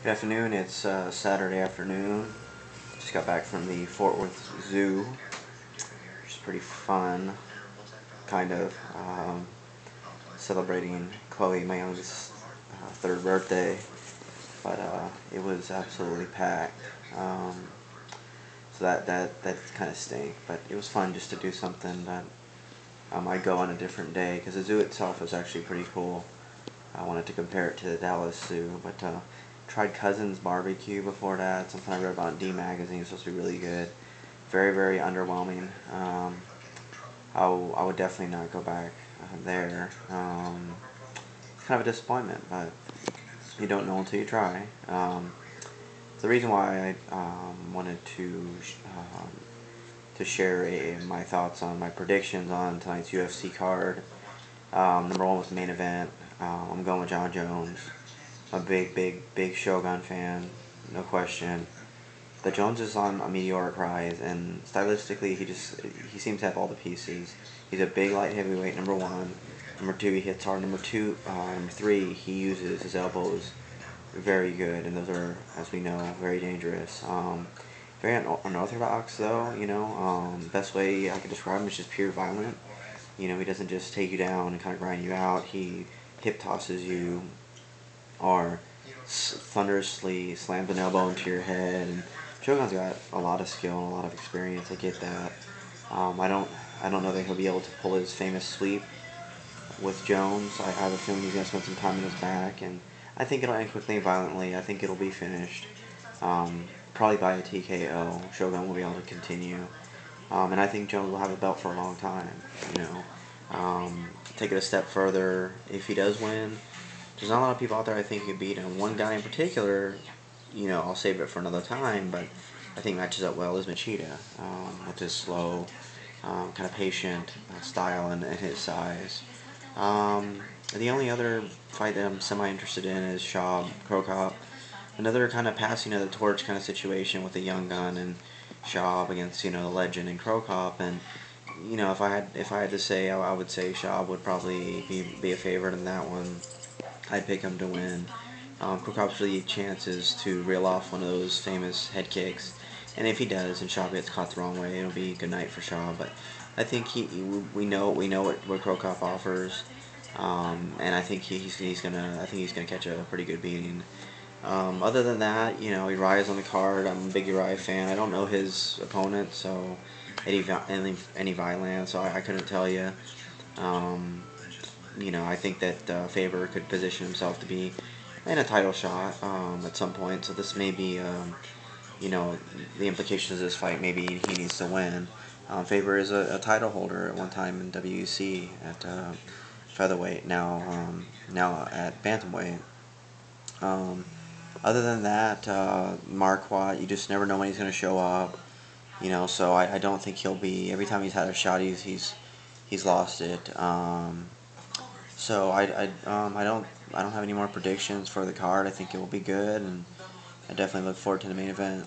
Good afternoon. It's Saturday afternoon. Just got back from the Fort Worth Zoo, which is pretty fun. Kind of celebrating Chloe, my youngest, third birthday, but it was absolutely packed. So that kind of stink. But it was fun just to do something that I'd go on a different day, because the zoo itself is actually pretty cool. I wanted to compare it to the Dallas Zoo, but tried Cousins Barbecue before that. Something I read about in D Magazine. It's supposed to be really good. Very, very underwhelming. I would definitely not go back there. It's kind of a disappointment, but you don't know until you try. The reason why I wanted to share my thoughts on my predictions on tonight's UFC card. Number one was the main event. I'm going with John Jones. I'm a big Shogun fan, no question. But Jones is on a meteoric rise, and stylistically, he seems to have all the pieces. He's a big light heavyweight, number one. Number two, he hits hard. Number three, he uses his elbows very good, and those are, as we know, very dangerous. Very unorthodox, though. Best way I could describe him is just pure violent. He doesn't just take you down and kind of grind you out. He hip tosses you, or thunderously slams an elbow into your head. And Shogun's got a lot of skill and a lot of experience. I get that. I don't know that he'll be able to pull his famous sweep with Jones. I have a feeling he's gonna spend some time in his back, and I think it'll end quickly and violently. I think it'll be finished, probably by a TKO. Shogun will be able to continue, and I think Jones will have a belt for a long time. Take it a step further. If he does win, there's not a lot of people out there I think could beat him. One guy in particular, I'll save it for another time, but I think matches up well is Machida, with his slow, kind of patient style and his size. The only other fight that I'm semi-interested in is Schaub, Krokop. Another kind of passing of the torch kind of situation with the young gun and Schaub against, the legend and Krokop. And, if I had to say, I would say Schaub would probably be a favorite in that one. I'd pick him to win. Krokop's really chances to reel off one of those famous head kicks, and if he does, and Schaub gets caught the wrong way, it'll be a good night for Schaub. But I think we know what Krokop offers, and I think he's gonna catch a pretty good beating. Other than that, Uriah's on the card. I'm a big Uriah fan. I don't know his opponent, so any Violence, so I couldn't tell you. I think that Faber could position himself to be in a title shot at some point. So this may be, the implications of this fight. Maybe he needs to win. Faber is a title holder at one time in WEC at featherweight. Now at bantamweight. Other than that, Marquardt, you just never know when he's going to show up. So I don't think he'll be. Every time he's had a shot, he's lost it. So I don't have any more predictions for the card. I think it will be good, and I definitely look forward to the main event.